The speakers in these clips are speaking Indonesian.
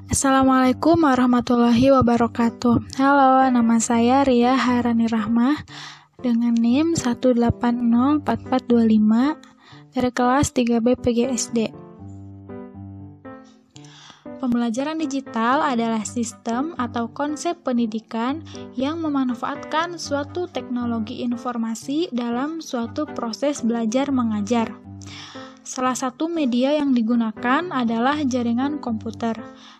Assalamualaikum warahmatullahi wabarakatuh. Halo, nama saya Ria Harani Rahmah dengan NIM 1804425 dari kelas 3B PGSD. Pembelajaran digital adalah sistem atau konsep pendidikan yang memanfaatkan suatu teknologi informasi dalam suatu proses belajar mengajar. Salah satu media yang digunakan adalah jaringan komputer.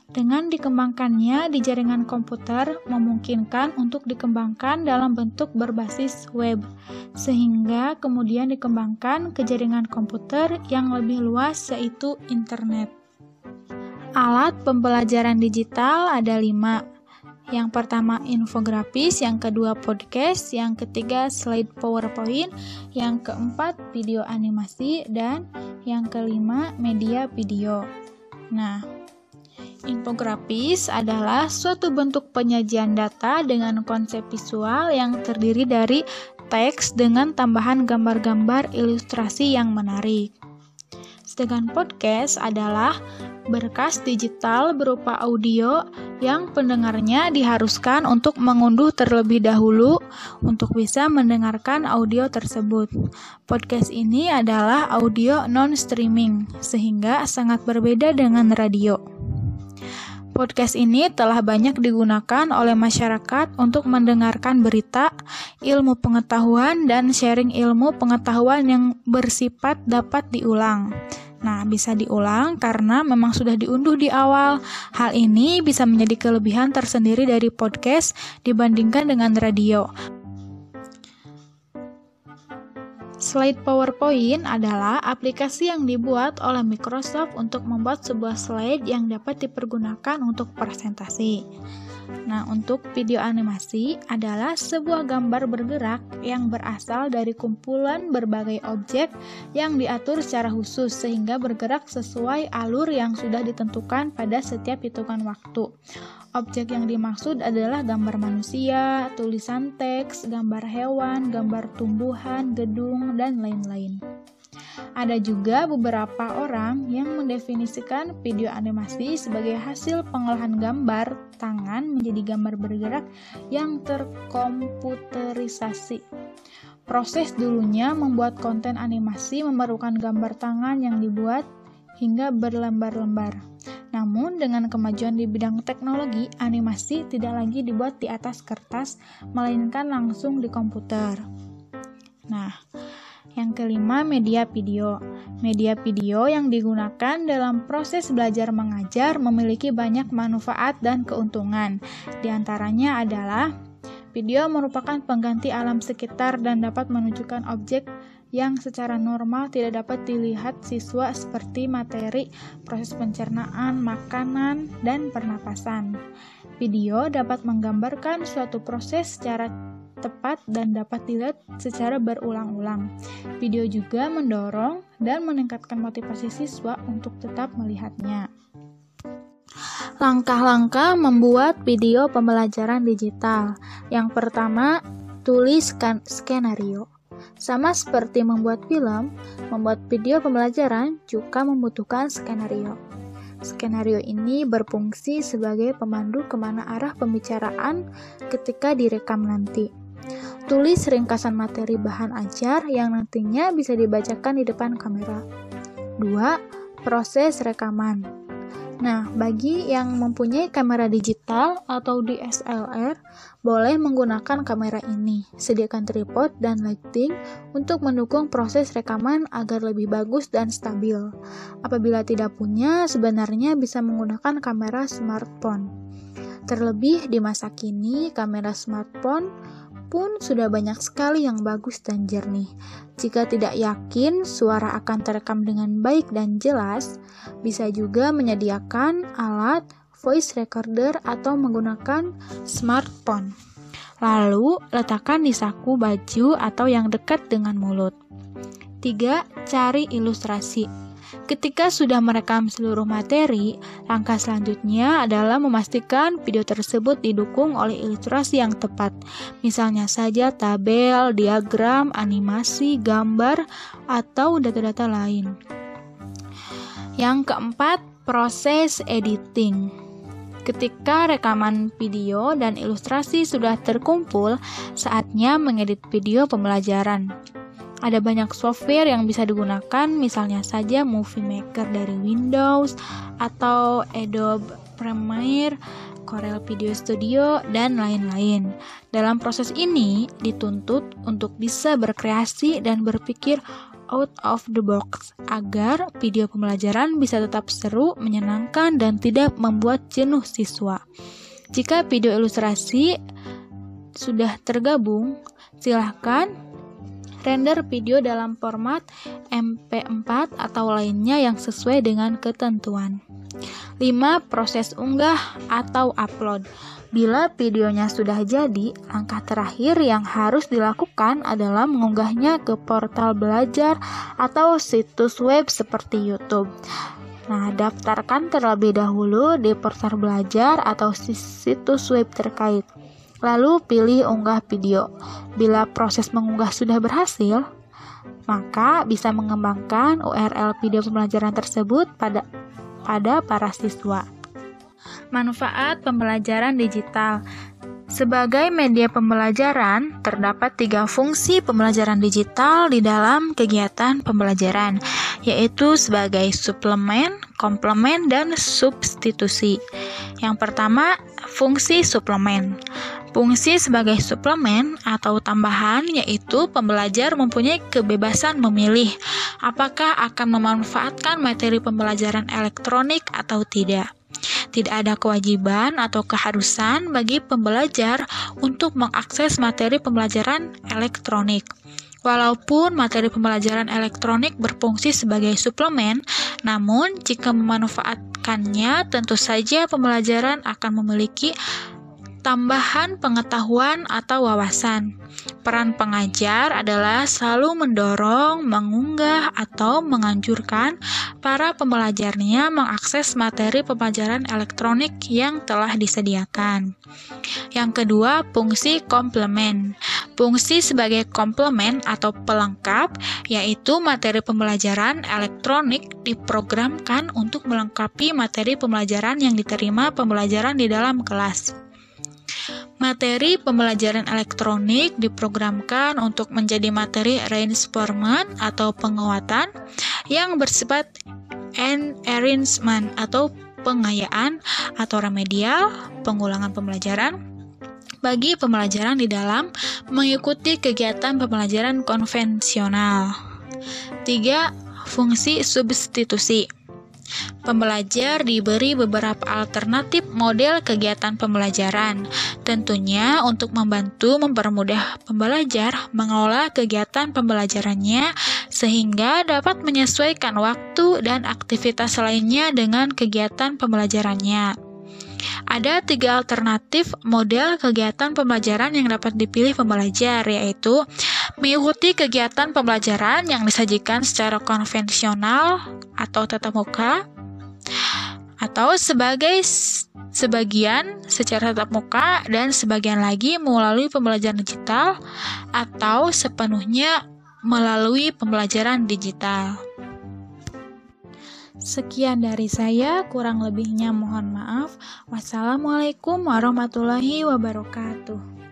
Dengan dikembangkannya di jaringan komputer memungkinkan untuk dikembangkan dalam bentuk berbasis web, sehingga kemudian dikembangkan ke jaringan komputer yang lebih luas yaitu internet. Alat pembelajaran digital ada 5. Yang pertama infografis, yang kedua podcast, yang ketiga slide PowerPoint, yang keempat video animasi, dan yang kelima media video. Nah, infografis adalah suatu bentuk penyajian data dengan konsep visual yang terdiri dari teks dengan tambahan gambar-gambar ilustrasi yang menarik. Sedangkan podcast adalah berkas digital berupa audio yang pendengarnya diharuskan untuk mengunduh terlebih dahulu untuk bisa mendengarkan audio tersebut. Podcast ini adalah audio non-streaming, sehingga sangat berbeda dengan radio. Podcast ini telah banyak digunakan oleh masyarakat untuk mendengarkan berita, ilmu pengetahuan, dan sharing ilmu pengetahuan yang bersifat dapat diulang. Nah, bisa diulang karena memang sudah diunduh di awal. Hal ini bisa menjadi kelebihan tersendiri dari podcast dibandingkan dengan radio. Slide PowerPoint adalah aplikasi yang dibuat oleh Microsoft untuk membuat sebuah slide yang dapat dipergunakan untuk presentasi. Nah, untuk video animasi adalah sebuah gambar bergerak yang berasal dari kumpulan berbagai objek yang diatur secara khusus sehingga bergerak sesuai alur yang sudah ditentukan pada setiap hitungan waktu. Objek yang dimaksud adalah gambar manusia, tulisan teks, gambar hewan, gambar tumbuhan, gedung, dan lain-lain. Ada juga beberapa orang yang mendefinisikan video animasi sebagai hasil pengolahan gambar tangan menjadi gambar bergerak yang terkomputerisasi. Proses dulunya membuat konten animasi memerlukan gambar tangan yang dibuat hingga berlembar-lembar. Namun dengan kemajuan di bidang teknologi, animasi tidak lagi dibuat di atas kertas, melainkan langsung di komputer. Nah, yang kelima, media video. Media video yang digunakan dalam proses belajar mengajar memiliki banyak manfaat dan keuntungan. Di antaranya adalah video merupakan pengganti alam sekitar dan dapat menunjukkan objek yang secara normal tidak dapat dilihat siswa seperti materi, proses pencernaan, makanan, dan pernapasan. Video dapat menggambarkan suatu proses secara tepat dan dapat dilihat secara berulang-ulang. Video juga mendorong dan meningkatkan motivasi siswa untuk tetap melihatnya. Langkah-langkah membuat video pembelajaran digital. Yang pertama, tulis skenario. Sama seperti membuat film, membuat video pembelajaran juga membutuhkan skenario. Skenario ini berfungsi sebagai pemandu kemana arah pembicaraan ketika direkam nanti. Tulis ringkasan materi bahan ajar yang nantinya bisa dibacakan di depan kamera. 2. Proses rekaman. Nah, bagi yang mempunyai kamera digital atau DSLR, boleh menggunakan kamera ini. Sediakan tripod dan lighting untuk mendukung proses rekaman agar lebih bagus dan stabil. Apabila tidak punya, sebenarnya bisa menggunakan kamera smartphone. Terlebih di masa kini, kamera smartphone pun sudah banyak sekali yang bagus dan jernih. Jika tidak yakin suara akan terekam dengan baik dan jelas, bisa juga menyediakan alat voice recorder atau menggunakan smartphone. Lalu, letakkan di saku baju atau yang dekat dengan mulut. 3. Cari ilustrasi. Ketika sudah merekam seluruh materi, langkah selanjutnya adalah memastikan video tersebut didukung oleh ilustrasi yang tepat. Misalnya saja tabel, diagram, animasi, gambar, atau data-data lain. Yang keempat, proses editing. Ketika rekaman video dan ilustrasi sudah terkumpul, saatnya mengedit video pembelajaran. Ada banyak software yang bisa digunakan, misalnya saja Movie Maker dari Windows, atau Adobe Premiere, Corel Video Studio, dan lain-lain. Dalam proses ini, dituntut untuk bisa berkreasi dan berpikir out of the box agar video pembelajaran bisa tetap seru, menyenangkan, dan tidak membuat jenuh siswa. Jika video ilustrasi sudah tergabung, silahkan render video dalam format MP4 atau lainnya yang sesuai dengan ketentuan. 5. Proses unggah atau upload. Bila videonya sudah jadi, langkah terakhir yang harus dilakukan adalah mengunggahnya ke portal belajar atau situs web seperti YouTube. Nah, daftarkan terlebih dahulu di portal belajar atau situs web terkait. Lalu pilih unggah video. Bila proses mengunggah sudah berhasil, maka bisa mengembangkan URL video pembelajaran tersebut pada para siswa. Manfaat pembelajaran digital. Sebagai media pembelajaran, terdapat 3 fungsi pembelajaran digital di dalam kegiatan pembelajaran, yaitu sebagai suplemen, komplement, dan substitusi. Yang pertama, fungsi suplemen. Fungsi sebagai suplemen atau tambahan yaitu pembelajar mempunyai kebebasan memilih apakah akan memanfaatkan materi pembelajaran elektronik atau tidak. Tidak ada kewajiban atau keharusan bagi pembelajar untuk mengakses materi pembelajaran elektronik. Walaupun materi pembelajaran elektronik berfungsi sebagai suplemen, namun jika memanfaatkannya, tentu saja pembelajaran akan memiliki tambahan pengetahuan atau wawasan. Peran pengajar adalah selalu mendorong, mengunggah, atau menganjurkan para pembelajarnya mengakses materi pembelajaran elektronik yang telah disediakan. Yang kedua, fungsi komplement. Fungsi sebagai komplement atau pelengkap, yaitu materi pembelajaran elektronik diprogramkan untuk melengkapi materi pembelajaran yang diterima pembelajaran di dalam kelas. Materi pembelajaran elektronik diprogramkan untuk menjadi materi reinforcement atau penguatan yang bersifat enrichment atau pengayaan atau remedial, pengulangan pembelajaran bagi pembelajaran di dalam mengikuti kegiatan pembelajaran konvensional. 3. Fungsi substitusi. Pembelajar diberi beberapa alternatif model kegiatan pembelajaran, tentunya untuk mempermudah pembelajar mengelola kegiatan pembelajarannya sehingga dapat menyesuaikan waktu dan aktivitas lainnya dengan kegiatan pembelajarannya. Ada 3 alternatif model kegiatan pembelajaran yang dapat dipilih pembelajar, yaitu mengikuti kegiatan pembelajaran yang disajikan secara konvensional atau tatap muka, atau sebagian secara tatap muka dan sebagian lagi melalui pembelajaran digital, atau sepenuhnya melalui pembelajaran digital. Sekian dari saya, kurang lebihnya mohon maaf. Wassalamualaikum warahmatullahi wabarakatuh.